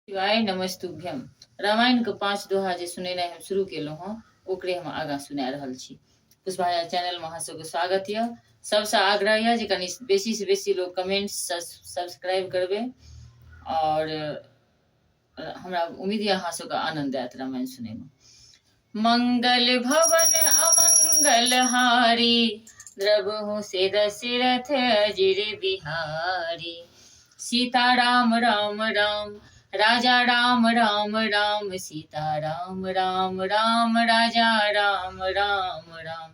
शिवाय नमस्तुभ्यम। रामायण के 5 दोहा जे सुनेनाइ हम शुरू केलहुँ हँ ओकरे हम आगाँ सुना रहल छी। पुष्पाया चैनल में अहाँ सबके स्वागत यऽ। सबसे आग्रह यऽ जे कनि बेसी से बेसी लोग कमेंट सब्सक्राइब करबै और हमरा उम्मीद यऽ अहाँ सबके आनंद आयत रामायण सुनै में। मंगल भवन अमंगल हारी, द्रवहु से दशरथ अजिर बिहारी। सीता राम राम राम राजा राम राम राम, सीता राम राम राम राजा राम राम राम।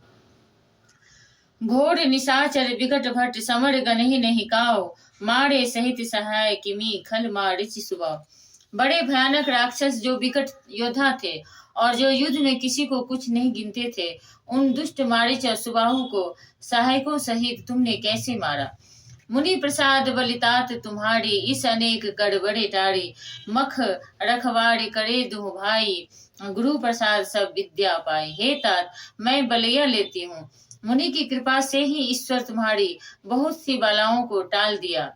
घोर निशाचर विकट भट्ट समर गनहि नहीं काओ, मारे सहित सहाय किमी खल मारिच सुबाओ। बड़े भयानक राक्षस जो विकट योद्धा थे और जो युद्ध में किसी को कुछ नहीं गिनते थे, उन दुष्ट मारिच और सुबाहु को सहायकों सहित तुमने कैसे मारा। मुनि प्रसाद बलितात तुम्हारी, इस अनेक कर बड़े टारी। मख रखवारे करे दुह भाई, गुरु प्रसाद सब विद्या पाई। हे तात मैं बलैया लेती हूँ, मुनि की कृपा से ही ईश्वर तुम्हारी बहुत सी बालाओं को टाल दिया।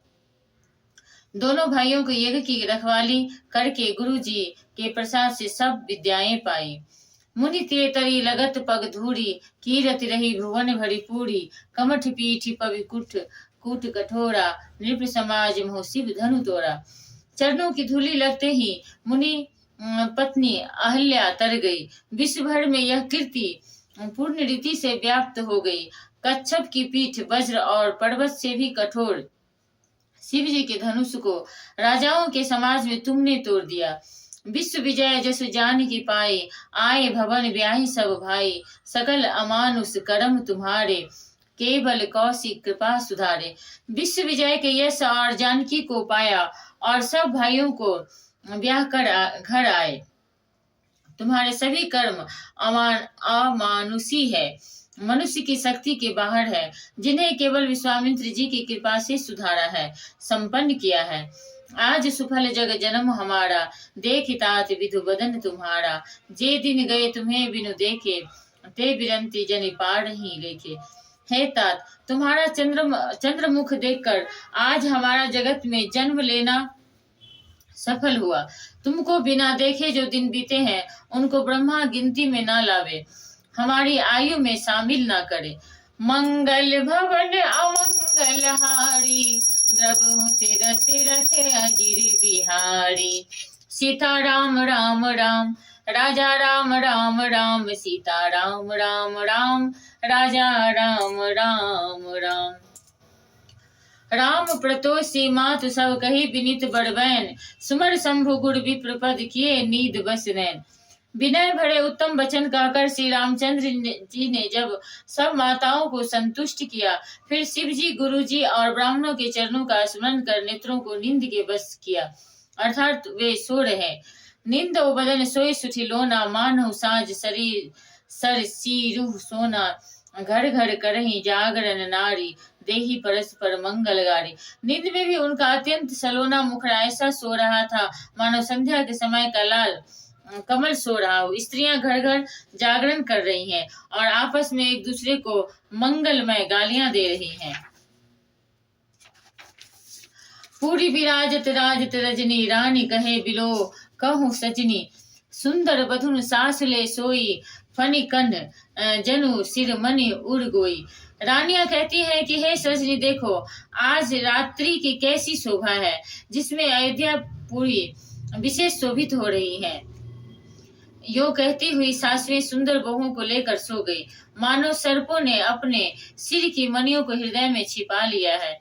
दोनों भाइयों को यज्ञ की रखवाली करके गुरु जी के प्रसाद से सब विद्याएं पाई। मुनि ते तरी लगत पग धूरी, कीरत रही भुवन भरी पूरी। कमठ पीठ पवि कुठ कूट कठोरा, नृप समाज मोह शिव धनु तोरा। चरणों की धूली लगते ही मुनि पत्नी अहल्या तर गई। विश्व भर में यह कीर्ति पूर्ण रीति से व्याप्त हो गई। कच्छप की पीठ वज्र और पर्वत से भी कठोर शिव जी के धनुष को राजाओं के समाज में तुमने तोड़ दिया। विश्व विजय जस जान की पाए, आए भवन ब्याही सब भाई। सकल अमानुष कर्म तुम्हारे, केवल कौशिक कृपा सुधारे। विश्व विजय के यश और जानकी को पाया और सब भाइयों को ब्याह कर घर आए। तुम्हारे सभी कर्म अमानुषी है, मनुष्य की शक्ति के बाहर है, जिन्हें केवल विश्वामित्र जी की कृपा से सुधारा है, संपन्न किया है। आज सुफल जग जन्म हमारा, देख तात विधु बदन तुम्हारा। जे दिन गए तुम्हें बिनु देखे, ते बिरंती जनि पार ही लेखे। हे तात तुम्हारा चंद्रमुख देखकर आज हमारा जगत में जन्म लेना सफल हुआ। तुमको बिना देखे जो दिन बीते हैं, उनको ब्रह्मा गिनती में ना लावे, हमारी आयु में शामिल ना करे। मंगल भवन अमंगल हारी, द्रवहु से दशरथ अजिर बिहारी। सीता राम राम राम राजा राम राम राम, सीता राम राम राम राजा राम राम राम। राम प्रतोषी मातु सब कही विनित बड़बैन, सुमर शंभु गुर विप्र पद किए नीद बस नैन। विनय भरे उत्तम वचन कहकर श्री रामचंद्र जी ने जब सब माताओं को संतुष्ट किया, फिर शिव जी, गुरु जी और ब्राह्मणों के चरणों का स्मरण कर नेत्रों को नींद के बस किया, अर्थात वे सो रहे। नींद ओ बदन सोई सुठिलोना, मानहु साँझ शरीर सर सीरुह सोना। घर घर करही जागरण नारी, देही परस्पर मंगल गारी। नींद में भी उनका अत्यंत सलोना मुखड़ा ऐसा सो रहा था मानो संध्या के समय का लाल कमल सो रहा हो। स्त्रियां घर घर जागरण कर रही हैं और आपस में एक दूसरे को मंगलमय गालियां दे रही हैं। पूरी विराजत राजत रजनी, रानी कहे बिलो कहूँ सजनी। सुंदर बधुन सास ले सोई, फनी कन जनु सिर मनि उड़ गोई। रानियां कहती है कि हे सजनी देखो, आज रात्रि की कैसी शोभा है, जिसमें अयोध्या पूरी विशेष शोभित हो रही है। यो कहती हुई सासवें सुंदर बहुओं को लेकर सो गई, मानो सर्पों ने अपने सिर की मणियों को हृदय में छिपा लिया है।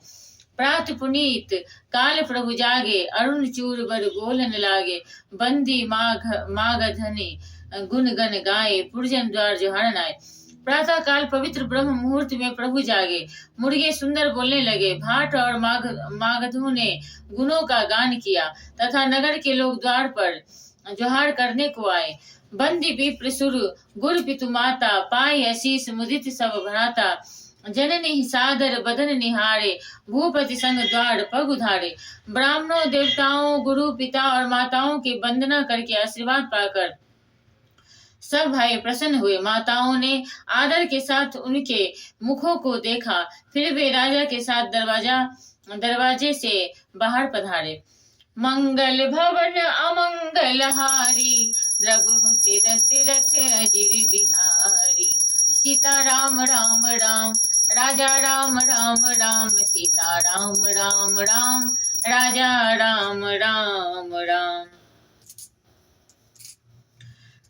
प्रात पुनीत काल प्रभु जागे, अरुण चूर बर बोलन लागे। बंदी माग धनी गुण गन गाए, पुरजन द्वार जोहरन आए। प्रातः काल पवित्र ब्रह्म मुहूर्त में प्रभु जागे, मुर्गे सुंदर बोलने लगे। भाट और मागधों ने गुणों का गान किया तथा नगर के लोग द्वार पर जोहार करने को आए। बंदी विप्र सुर गुर पितु माता, पाए आशीष मुदित सब भ्राता। जननी सादर बदन निहारे, भूपति संग द्वार पग उधारे। ब्राह्मणों, देवताओं, गुरु, पिता और माताओं की वंदना करके आशीर्वाद पाकर सब भाई प्रसन्न हुए। माताओं ने आदर के साथ उनके मुखों को देखा, फिर वे राजा के साथ दरवाजे से बाहर पधारे। मंगल भवन मंगलहारी द्रबहु से दशरथ अजिर बिहारी। सीता राम राम राम राजा राम राम राम, सीता राम राम राम राजा राम राम राम।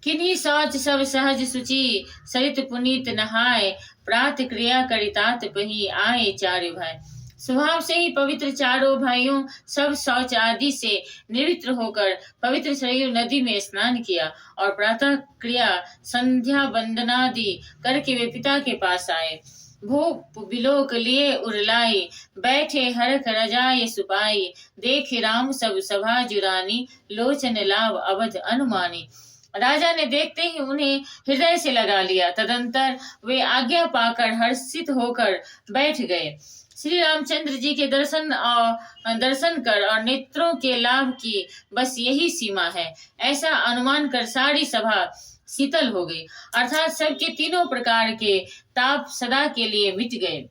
किन्हीं शौच सब सहज सुचि, सरित पुनीत नहाय, प्रात क्रिया करितात पही आए चार भाई। स्वभाव से ही पवित्र चारों भाइयों सब शौच आदि से निवृत्त होकर पवित्र सरयू नदी में स्नान किया और प्रातः क्रिया संध्या वंदनादि करके वे पिता के पास आए। भूप बिलोक लिए उरलाई, बैठे हरख रजाए सुपाई, देखे राम सब सभा जुरानी, लोचन लाभ अवध अनुमानी। राजा ने देखते ही उन्हें हृदय से लगा लिया। तदंतर वे आज्ञा पाकर हर्षित होकर बैठ गए। श्री रामचंद्र जी के दर्शन कर और नेत्रों के लाभ की बस यही सीमा है, ऐसा अनुमान कर सारी सभा शीतल हो गई, अर्थात सबके तीनों प्रकार के ताप सदा के लिए मिट गए।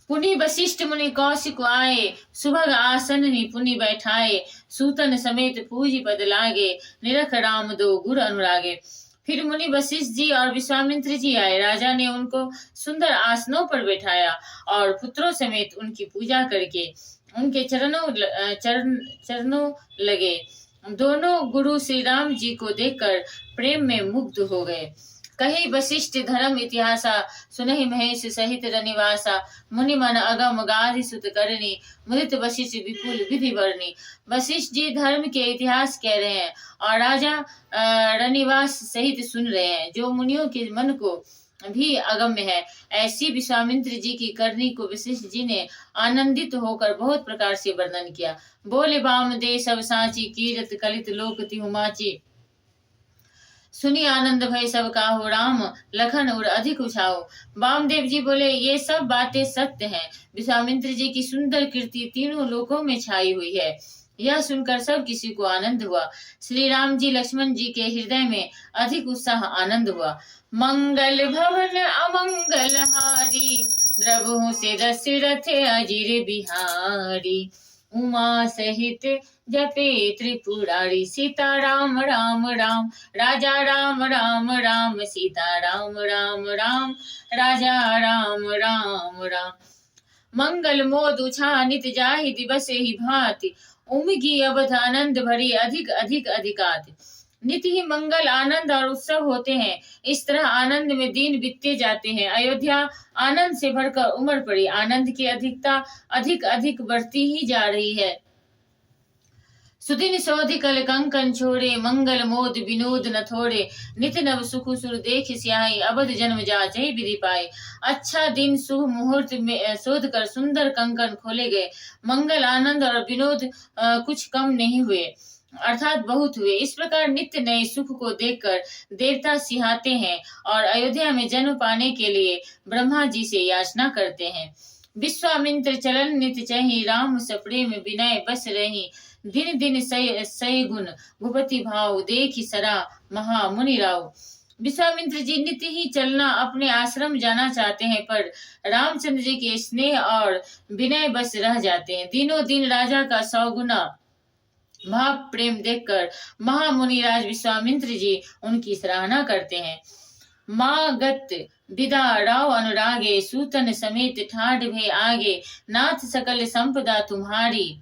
पुनि वशिष्ठ मुनि कौशिक आए, सुभग आसन पुनि बैठाए, सूतन समेत पूजी पद लागे, निरख राम दो गुर अनुरागे। फिर मुनि वशिष्ठ जी और विश्वामित्र जी आए। राजा ने उनको सुंदर आसनों पर बैठाया और पुत्रों समेत उनकी पूजा करके उनके चरणों लगे। दोनों गुरु श्री राम जी को देखकर प्रेम में मुग्ध हो गए। कही वशिष्ठ धर्म इतिहासा, सुनहि महेश सहित रनिवासा, मुनि मन अगम गाधि सुत करनी, मुदित वशिष्ठ विपुल विधि वर्णी। वशिष्ठ जी धर्म के इतिहास कह रहे हैं और राजा रनिवास सहित सुन रहे हैं, जो मुनियों के मन को भी अगम्य है। ऐसी विश्वामित्र जी की करनी को वशिष्ठ जी ने आनंदित होकर बहुत प्रकार से वर्णन किया। बोले बाम दे सब साची, कीरत कलित लोक तिहु माची। सुनी आनंद भय सब काहू, राम लखन और अधिक उछाओ। वामदेव जी बोले ये सब बातें सत्य हैं। विश्वामित्र जी की सुंदर कीर्ति तीनों लोकों में छाई हुई है। यह सुनकर सब किसी को आनंद हुआ। श्री राम जी लक्ष्मण जी के हृदय में अधिक उत्साह आनंद हुआ। मंगल भवन अमंगल हारी, द्रबहु से दशरथ अजिर बिहारी। उमा सहित जपे त्रिपुरारी, सीता राम राम राम राजा राम राम राम, सीता राम राम राम राजा राम राम राम। मंगल मोद उछा नित जाहि दिवस ही भांति, उमगी अवध आनंद भरी अधिक अधिक अधिकाति। नित्य ही मंगल आनंद और उत्सव होते हैं। इस तरह आनंद में दिन बीतते जाते हैं। अयोध्या आनंद से भरकर उमड़ पड़ी। आनंद की अधिकता अधिक अधिक बढ़ती ही जा रही है। सुदिन सोधि कल कंकन छोड़े, मंगल मोद विनोद न थोड़े, नित नव सुख सुर देख स्याही, अवध जन्म जाचहि विधि पाए। अच्छा दिन शुभ मुहूर्त में शोध कर सुंदर कंकन खोले गए। मंगल आनंद और विनोद कुछ कम नहीं हुए, अर्थात बहुत हुए। इस प्रकार नित्य नए सुख को देखकर देवता सिहाते हैं और अयोध्या में जन्म पाने के लिए ब्रह्मा जी से याचना करते हैं। विश्वामित्र चलन नित चहि, राम सप्रेम विनय बस रही, दिन दिन सही गुण भूपति भाव, देखि सरा महा मुनि राव। विश्वामित्र जी नित्य ही चलना अपने आश्रम जाना चाहते हैं, पर रामचंद्र जी के स्नेह और विनय बस रह जाते हैं। दिनों दिन राजा का 100 गुना भाव प्रेम देखकर महामुनिराज विश्वामित्र जी उनकी सराहना करते हैं। माँ गत विदा राव अनुरागे, सूतन समेत ठाढ़ भे आगे, नाथ सकल संपदा तुम्हारी,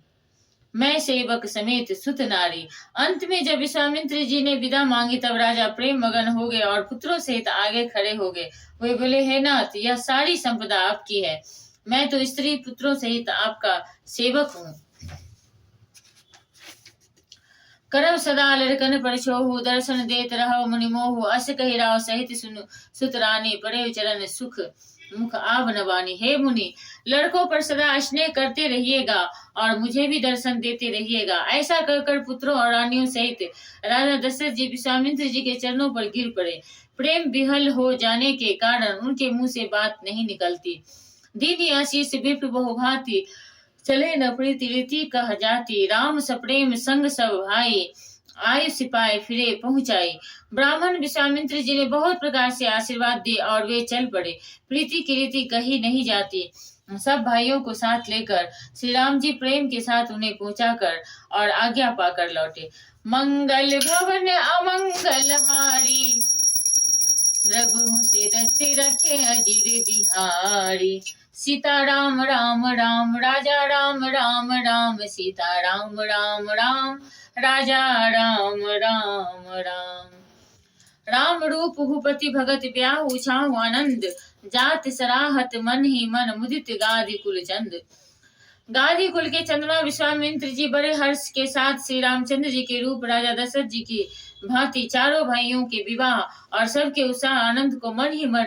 मैं सेवक समेत सुत नारी। अंत में जब विश्वामित्र जी ने विदा मांगी तब राजा प्रेम मगन हो गए और पुत्रों सहित आगे खड़े हो गए। वे बोले, हे नाथ, यह सारी संपदा आपकी है, मैं तो स्त्री पुत्रों सहित आपका सेवक हूँ। करव सदा लड़कन पर छोहु, दर्शन देत रहो मुनि मोहु, अस कहि राव सहित सुनु सुत रानी, पड़े चरण सुख मुख आव नवानी। हे मुनि, लड़कों पर सदा स्नेह करते रहिएगा और मुझे भी दर्शन देते रहिएगा। ऐसा कर पुत्रों और रानियों सहित राजा दशरथ जी विश्वामित्र जी के चरणों पर गिर पड़े। प्रेम विहल हो जाने के कारण उनके मुंह से बात नहीं निकलती। दीदी आशीष विप्र बहुभांति, चले न प्रीति रीति कह जाती, राम सप्रेम संग सब भाई, आयु सिपाही फिरे पहुंचाई। ब्राह्मण विश्वामित्र जी ने बहुत प्रकार से आशीर्वाद दिए और वे चल पड़े। प्रीति की रीति कही नहीं जाती। सब भाइयों को साथ लेकर श्री राम जी प्रेम के साथ उन्हें पहुंचाकर और आज्ञा पाकर लौटे। मंगल भवन अमंगल हारी, रघु सिर रखे अजीर बिहारी। सीता राम राम राम राजा राम राम राम, सीता राम राम राम राजा राम राम राम। राम रूप भूपति भगत ब्याहु छाहु आनंद, जात सराहत मन ही मन मुदित गादि कुल चंद। गादी कुल के चंद्रमा विश्वामित्र जी बड़े हर्ष के साथ श्री रामचंद्र जी के रूप राजा दशरथ जी की भांति चारों भाइयों के विवाह और सबके उत्साह आनंद को मन ही मन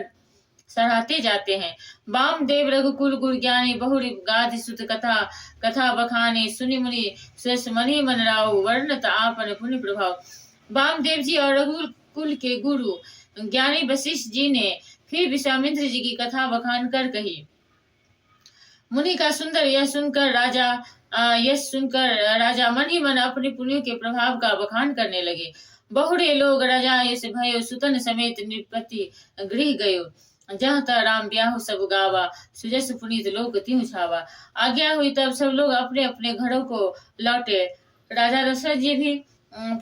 सराहते जाते हैं। वामदेव रघुकुल गुर ज्ञानी बहु गाधि सुत कथा, कथा बखाने सुनि मुनि श्रेष्ठ मनि मन राव, वर्णत आपन पुण्य प्रभाव। वामदेव जी और रघुकुल के गुरु ज्ञानी वशिष्ठ जी ने फिर विश्वामित्र जी की कथा बखान कर कही। मुनि का सुंदर यश सुनकर राजा मन ही मन अपने पुण्यों के प्रभाव का बखान करने लगे। बहुरे लोग राजा यश भयो, सुतन समेत नृपति गृह गयो। जहाँ तह राम ब्याहु सब गावा, सुजस पुनीत लोक त्यों छावा। आज्ञा हुई तब सब लोग अपने अपने घरों को लौटे। राजा दशरथ जी भी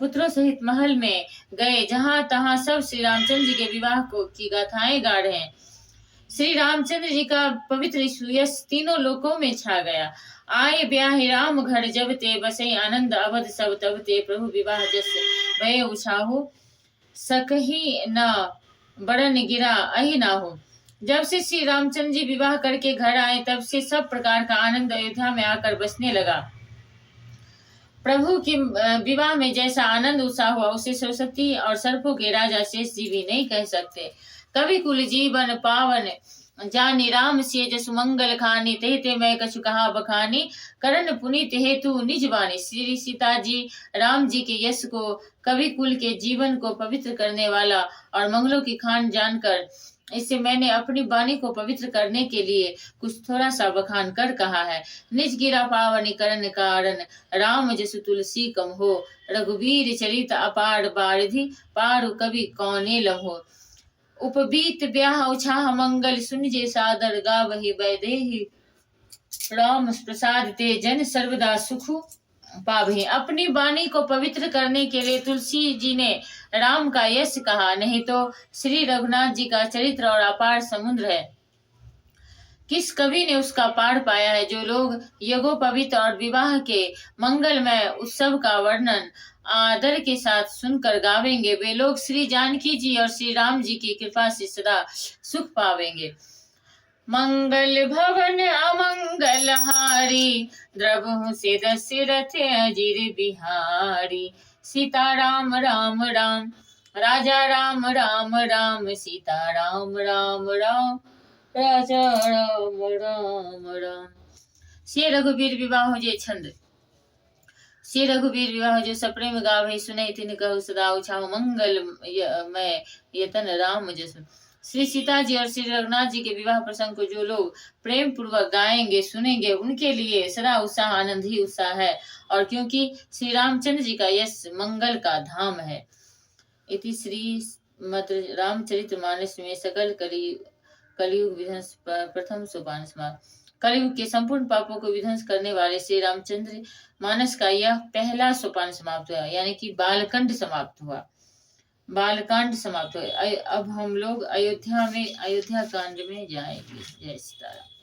पुत्रों सहित महल में गए, जहाँ तहाँ सब श्री रामचंद्र जी के विवाह की गाथाएं गा रहे हैं। श्री रामचंद्र जी का पवित्र यश तीनों लोकों में छा गया। आए ब्याहे राम घर जब ते, बसई आनंद अवध सब तब ते। प्रभु विवाह जस भय उछाहु, सकही न बड़न गिरा अहि ना हो। जब से श्री रामचंद्र जी विवाह करके घर आए तब से सब प्रकार का आनंद अयोध्या में आकर बसने लगा। प्रभु के विवाह में जैसा आनंद उत्साह हुआ उसे सरस्वती और सर्पों के राजा शेष जी भी नहीं कह सकते। कवि कुल जीवन पावन जानी, राम से जस मंगल खानी। ते ते मैं कछु कहा बखानी, करण पुनीत हेतु निज बानी। श्री सीता जी राम जी के यश को, कवि कुल के जीवन को पवित्र करने वाला और मंगलों की खान जानकर इससे मैंने अपनी वाणी को पवित्र करने के लिए कुछ थोड़ा सा बखान कर कहा है। निज गिरा पावनी करण कारण, राम जसु तुलसी कम हो। रघुवीर चरित अपार बारिधि, पारु कवि कौने लम्हो। उपबीत ब्याह उछाह मंगल, सुन जे सादर गावहि वैदेही। राम प्रसाद ते जन सर्वदा सुखु पावहि। अपनी वाणी को पवित्र करने के लिए तुलसी जी ने राम का यश कहा, नहीं तो श्री रघुनाथ जी का चरित्र और अपार समुद्र है। किस कवि ने उसका पार पाया है। जो लोग यज्ञोपवीत और विवाह के मंगलमय उत्सव का वर्णन आदर के साथ सुनकर गावेंगे, वे लोग श्री जानकी जी और श्री राम जी की कृपा से सदा सुख पावेंगे। मंगल भवन अमंगल हारी, द्रवहु से दशरथ अजीर बिहारी। सीता राम राम राम राजा राम राम राम, सीता राम राम राम राजा राम राम राम। श्री रघुवीर विवाह जे छंद। श्री रघुवीर विवाह जो सप्रेम गावे, सुने तिन कहु सदा उछाहु मंगल मैं यतन राम जसु। श्री सीता जी और श्री रघुनाथ जी के विवाह प्रसंग को जो लोग प्रेम पूर्वक गाएंगे सुनेंगे, उनके लिए सदा उत्साह आनंद ही उत्साह है। और क्योंकि श्री रामचंद्र जी का यश मंगल का धाम है। इति श्री मत रामचरितमानस में सकल कलयुग विध्वंस प्रथम सोपान समाप्त। कलयुग के संपूर्ण पापों को विध्वंस करने वाले श्री रामचंद्र मानस का यह पहला सोपान समाप्त हुआ, यानी कि बालकांड समाप्त हुआ। बालकांड समाप्त हुआ। अब हम लोग अयोध्या कांड में जाएंगे। जय सीताराम।